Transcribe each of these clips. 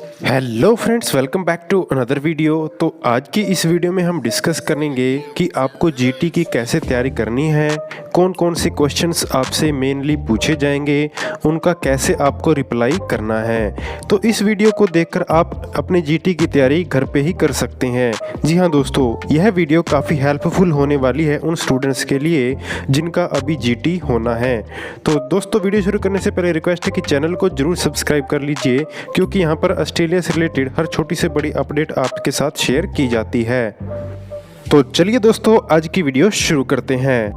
Hello friends, welcome back to another video. तो आज की इस वीडियो में हम डिस्कस करेंगे कि आपको जीटी की कैसे तैयारी करनी है, कौन कौन से क्वेश्चंस आपसे मेनली पूछे जाएंगे, उनका कैसे आपको रिप्लाई करना है। तो इस वीडियो को देखकर आप अपने जीटी की तैयारी घर पे ही कर सकते हैं। जी हाँ दोस्तों, यह वीडियो काफ़ी हेल्पफुल होने वाली है उन स्टूडेंट्स के लिए जिनका अभी जीटी होना है। तो दोस्तों, वीडियो शुरू करने से पहले रिक्वेस्ट है कि चैनल को जरूर सब्सक्राइब कर लीजिए, क्योंकि यहाँ पर ऑस्ट्रेलिया से रिलेटेड हर छोटी से बड़ी अपडेट आपके साथ शेयर की जाती है। तो चलिए दोस्तों, आज की वीडियो शुरू करते हैं।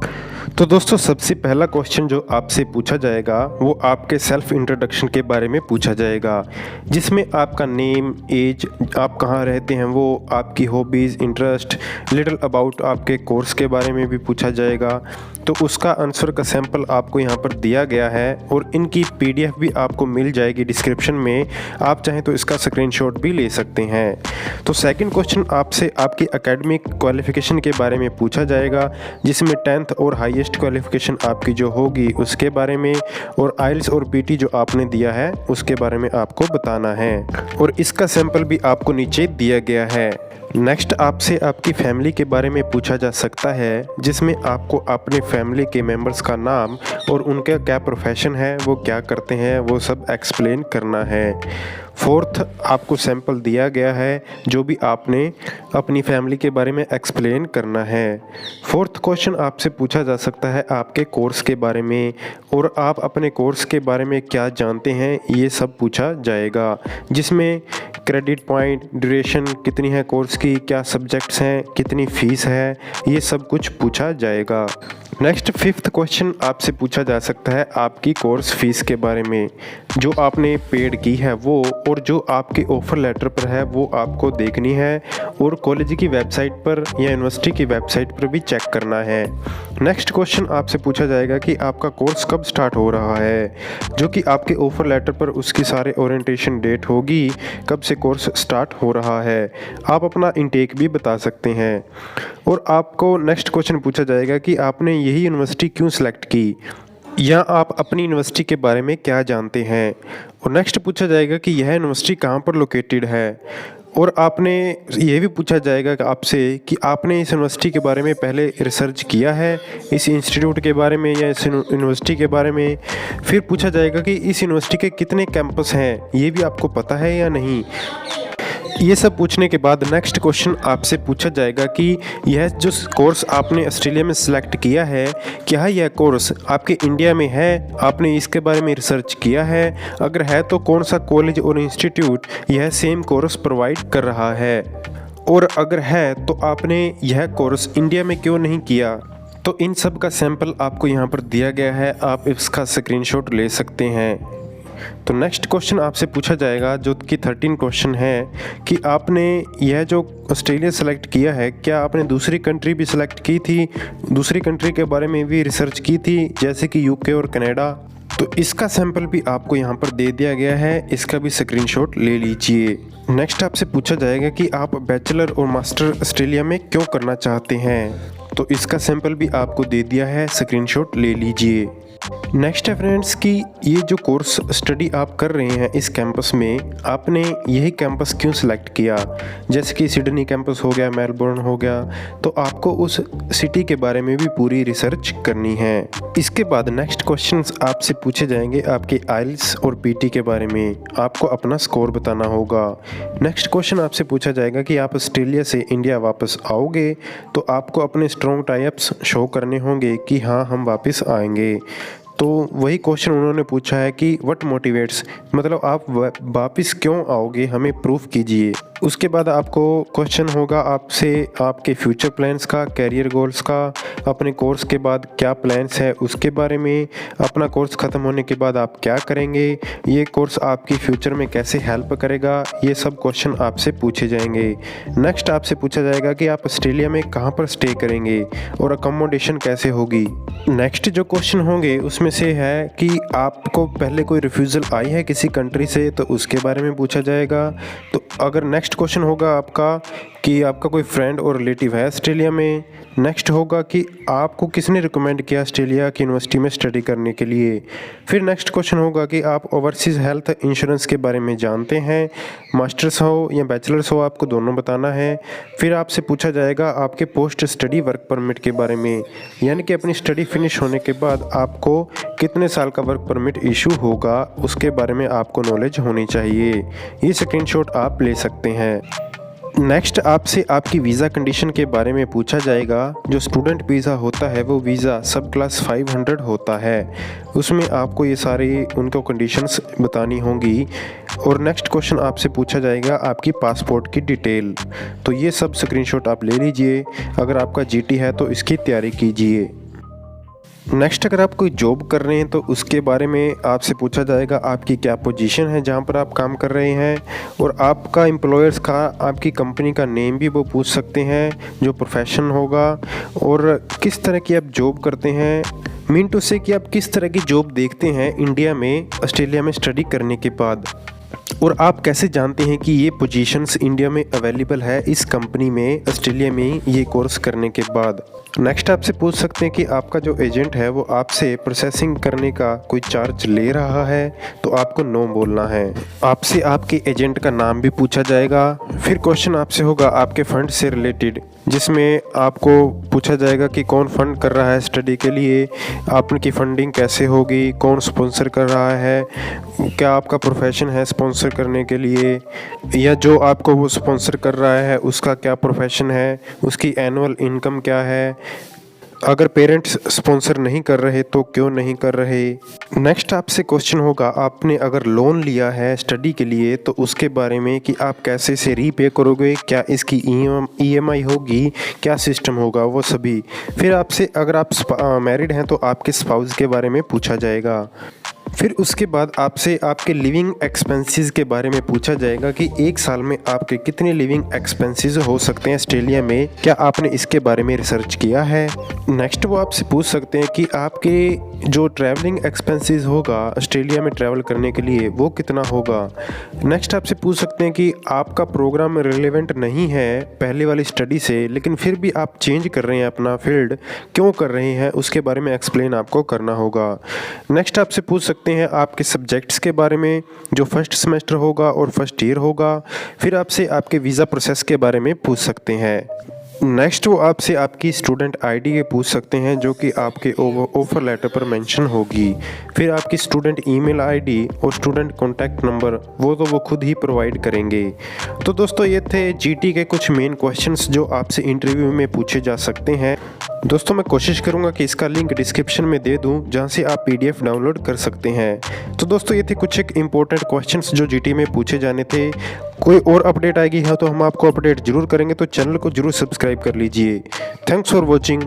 तो दोस्तों, सबसे पहला क्वेश्चन जो आपसे पूछा जाएगा वो आपके सेल्फ इंट्रोडक्शन के बारे में पूछा जाएगा, जिसमें आपका नेम, एज, आप कहाँ रहते हैं, वो आपकी हॉबीज़, इंटरेस्ट, लिटिल अबाउट आपके कोर्स के बारे में भी पूछा जाएगा। तो उसका आंसर का सैंपल आपको यहाँ पर दिया गया है और इनकी पीडीएफ भी आपको मिल जाएगी डिस्क्रिप्शन में। आप चाहें तो इसका स्क्रीनशॉट भी ले सकते हैं। तो सेकंड क्वेश्चन आपसे आपकी एकेडमिक क्वालिफिकेशन के बारे में पूछा जाएगा, जिसमें 10th और हाईएस्ट क्वालिफिकेशन आपकी जो होगी उसके बारे में, और आइल्स और पीटी जो आपने दिया है उसके बारे में आपको बताना है, और इसका सैंपल भी आपको नीचे दिया गया है। नेक्स्ट आपसे आपकी फैमिली के बारे में पूछा जा सकता है, जिसमें आपको अपने फैमिली के मेंबर्स का नाम और उनका क्या प्रोफेशन है, वो क्या करते हैं, वो सब एक्सप्लेन करना है। फोर्थ आपको सैंपल दिया गया है जो भी आपने अपनी फैमिली के बारे में एक्सप्लेन करना है। फोर्थ क्वेश्चन आपसे पूछा जा सकता है आपके कोर्स के बारे में, और आप अपने कोर्स के बारे में क्या जानते हैं ये सब पूछा जाएगा, जिसमें क्रेडिट पॉइंट, ड्यूरेशन कितनी है कोर्स की, क्या सब्जेक्ट्स हैं, कितनी फ़ीस है, ये सब कुछ पूछा जाएगा। नेक्स्ट फिफ्थ क्वेश्चन आपसे पूछा जा सकता है आपकी कोर्स फीस के बारे में, जो आपने पेड की है वो, और जो आपके ऑफ़र लेटर पर है वो आपको देखनी है, और कॉलेज की वेबसाइट पर या यूनिवर्सिटी की वेबसाइट पर भी चेक करना है। नेक्स्ट क्वेश्चन आपसे पूछा जाएगा कि आपका कोर्स कब स्टार्ट हो रहा है, जो कि आपके ऑफ़र लेटर पर उसकी सारे ओरिएंटेशन डेट होगी, कब से कोर्स स्टार्ट हो रहा है। आप अपना इंटेक भी बता सकते हैं। और आपको नेक्स्ट क्वेश्चन पूछा जाएगा कि आपने यही यूनिवर्सिटी क्यों सिलेक्ट की, या आप अपनी यूनिवर्सिटी के बारे में क्या जानते हैं। और नेक्स्ट पूछा जाएगा कि यह यूनिवर्सिटी कहाँ पर लोकेटेड है, और आपने ये भी पूछा जाएगा आपसे कि आपने इस यूनिवर्सिटी के बारे में पहले रिसर्च किया है, इस इंस्टीट्यूट के बारे में या इस यूनिवर्सिटी के बारे में। फिर पूछा जाएगा कि इस यूनिवर्सिटी के कितने कैंपस हैं, ये भी आपको पता है या नहीं। ये सब पूछने के बाद नेक्स्ट क्वेश्चन आपसे पूछा जाएगा कि यह जो कोर्स आपने ऑस्ट्रेलिया में सिलेक्ट किया है, क्या यह कोर्स आपके इंडिया में है, आपने इसके बारे में रिसर्च किया है, अगर है तो कौन सा कॉलेज और इंस्टीट्यूट यह सेम कोर्स प्रोवाइड कर रहा है, और अगर है तो आपने यह कोर्स इंडिया में क्यों नहीं किया। तो इन सब का सैंपल आपको यहाँ पर दिया गया है, आप इसका स्क्रीनशॉट ले सकते हैं। तो नेक्स्ट क्वेश्चन आपसे पूछा जाएगा जो कि 13 क्वेश्चन है, कि आपने यह जो ऑस्ट्रेलिया सेलेक्ट किया है, क्या आपने दूसरी कंट्री भी सिलेक्ट की थी, दूसरी कंट्री के बारे में भी रिसर्च की थी, जैसे कि यूके और कनाडा। तो इसका सैंपल भी आपको यहाँ पर दे दिया गया है, इसका भी स्क्रीनशॉट ले लीजिए। नेक्स्ट आपसे पूछा जाएगा कि आप बैचलर और मास्टर ऑस्ट्रेलिया में क्यों करना चाहते हैं, तो इसका सैंपल भी आपको दे दिया है, स्क्रीनशॉट ले लीजिए। नेक्स्ट है फ्रेंड्स कि ये जो कोर्स स्टडी आप कर रहे हैं इस कैंपस में, आपने यही कैंपस क्यों सिलेक्ट किया, जैसे कि सिडनी कैंपस हो गया, मेलबोर्न हो गया, तो आपको उस सिटी के बारे में भी पूरी रिसर्च करनी है। इसके बाद नेक्स्ट क्वेश्चंस आपसे पूछे जाएंगे आपके आइल्स और पीटी के बारे में, आपको अपना स्कोर बताना होगा। नेक्स्ट क्वेश्चन आपसे पूछा जाएगा कि आप ऑस्ट्रेलिया से इंडिया वापस आओगे तो आपको अपने स्ट्रॉन्ग टाइप्स शो करने होंगे कि हाँ हम वापस आएंगे। तो वही क्वेश्चन उन्होंने पूछा है कि व्हाट मोटिवेट्स, मतलब आप वापस क्यों आओगे, हमें प्रूफ कीजिए। उसके बाद आपको क्वेश्चन होगा आपसे आपके फ्यूचर प्लान्स का, कैरियर गोल्स का, अपने कोर्स के बाद क्या प्लान्स है उसके बारे में, अपना कोर्स ख़त्म होने के बाद आप क्या करेंगे, ये कोर्स आपकी फ्यूचर में कैसे हेल्प करेगा, ये सब क्वेश्चन आपसे पूछे जाएंगे। नेक्स्ट आपसे पूछा जाएगा कि आप ऑस्ट्रेलिया में कहाँ पर स्टे करेंगे और अकोमोडेशन कैसे होगी। नेक्स्ट जो क्वेश्चन होंगे उसमें से है कि आपको पहले कोई रिफ्यूज़ल आई है किसी कंट्री से, तो उसके बारे में पूछा जाएगा। तो अगर नेक्स्ट क्वेश्चन होगा आपका कि आपका कोई फ्रेंड और रिलेटिव है ऑस्ट्रेलिया में। नेक्स्ट होगा कि आपको किसने रिकमेंड किया ऑस्ट्रेलिया की यूनिवर्सिटी में स्टडी करने के लिए। फिर नेक्स्ट क्वेश्चन होगा कि आप ओवरसीज़ हेल्थ इंश्योरेंस के बारे में जानते हैं, मास्टर्स हो या बैचलर्स हो, आपको दोनों बताना है। फिर आपसे पूछा जाएगा आपके पोस्ट स्टडी वर्क परमिट के बारे में, यानी कि अपनी स्टडी फिनिश होने के बाद आपको कितने साल का वर्क परमिट इशू होगा, उसके बारे में आपको नॉलेज होनी चाहिए। ये स्क्रीनशॉट आप ले सकते हैं। नेक्स्ट आपसे आपकी वीज़ा कंडीशन के बारे में पूछा जाएगा। जो स्टूडेंट वीज़ा होता है वो वीज़ा सब क्लास 500 होता है, उसमें आपको ये सारी उनको कंडीशंस बतानी होंगी। और नेक्स्ट क्वेश्चन आपसे पूछा जाएगा आपकी पासपोर्ट की डिटेल। तो ये सब स्क्रीनशॉट आप ले लीजिए। अगर आपका जीटी है तो इसकी तैयारी कीजिए। नेक्स्ट अगर आप कोई जॉब कर रहे हैं तो उसके बारे में आपसे पूछा जाएगा आपकी क्या पोजीशन है जहां पर आप काम कर रहे हैं, और आपका एम्प्लॉयर्स का आपकी कंपनी का नेम भी वो पूछ सकते हैं, जो प्रोफेशन होगा, और किस तरह की आप जॉब करते हैं। मीन टू से कि आप किस तरह की जॉब देखते हैं इंडिया में ऑस्ट्रेलिया में स्टडी करने के बाद, और आप कैसे जानते हैं कि ये पोजीशंस इंडिया में अवेलेबल है इस कंपनी में ऑस्ट्रेलिया में ये कोर्स करने के बाद। नेक्स्ट आपसे पूछ सकते हैं कि आपका जो एजेंट है वो आपसे प्रोसेसिंग करने का कोई चार्ज ले रहा है, तो आपको नो बोलना है। आपसे आपके एजेंट का नाम भी पूछा जाएगा। फिर क्वेश्चन आपसे होगा आपके फंड से रिलेटेड, जिसमें आपको पूछा जाएगा कि कौन फंड कर रहा है स्टडी के लिए, आपकी फंडिंग कैसे होगी, कौन स्पॉन्सर कर रहा है, क्या आपका प्रोफेशन है स्पॉन्सर करने के लिए, या जो आपको वो स्पॉन्सर कर रहा है उसका क्या प्रोफेशन है, उसकी एनुअल इनकम क्या है, अगर पेरेंट्स स्पॉन्सर नहीं कर रहे तो क्यों नहीं कर रहे। नेक्स्ट आपसे क्वेश्चन होगा आपने अगर लोन लिया है स्टडी के लिए तो उसके बारे में कि आप कैसे इसे रीपे करोगे, क्या इसकी ईएमआई होगी, क्या सिस्टम होगा, वो सभी। फिर आपसे अगर आप मैरिड हैं तो आपके स्पाउस के बारे में पूछा जाएगा। फिर उसके बाद आपसे आपके लिविंग एक्सपेंसेस के बारे में पूछा जाएगा कि एक साल में आपके कितने लिविंग एक्सपेंसेस हो सकते हैं ऑस्ट्रेलिया में, क्या आपने इसके बारे में रिसर्च किया है। नेक्स्ट वो आपसे पूछ सकते हैं कि आपके जो ट्रैवलिंग एक्सपेंसेस होगा ऑस्ट्रेलिया में ट्रैवल करने के लिए वो कितना होगा। नेक्स्ट आपसे पूछ सकते हैं कि आपका प्रोग्राम रिलेवेंट नहीं है पहले वाली स्टडी से, लेकिन फिर भी आप चेंज कर रहे हैं अपना फील्ड, क्यों कर रहे हैं उसके बारे में एक्सप्लेन आपको करना होगा। नेक्स्ट आपसे पूछ सकते हैं आपके सब्जेक्ट्स के बारे में, जो फर्स्ट सेमेस्टर होगा और फर्स्ट ईयर होगा। फिर आपसे आपके वीज़ा प्रोसेस के बारे में पूछ सकते हैं। नेक्स्ट वो आपसे आपकी स्टूडेंट आईडी के पूछ सकते हैं, जो कि आपके ऑफर लेटर पर मेंशन होगी। फिर आपकी स्टूडेंट ईमेल आईडी और स्टूडेंट कॉन्टैक्ट नंबर वो खुद ही प्रोवाइड करेंगे। तो दोस्तों ये थे जीटी के कुछ मेन क्वेश्चंस जो आपसे इंटरव्यू में पूछे जा सकते हैं। दोस्तों मैं कोशिश करूंगा कि इसका लिंक डिस्क्रिप्शन में दे दूं, जहां से आप पीडीएफ डाउनलोड कर सकते हैं। तो दोस्तों ये थे कुछ एक इम्पोर्टेंट क्वेश्चंस जो जीटी में पूछे जाने थे। कोई और अपडेट आएगी है तो हम आपको अपडेट जरूर करेंगे, तो चैनल को जरूर सब्सक्राइब कर लीजिए। Thanks for watching.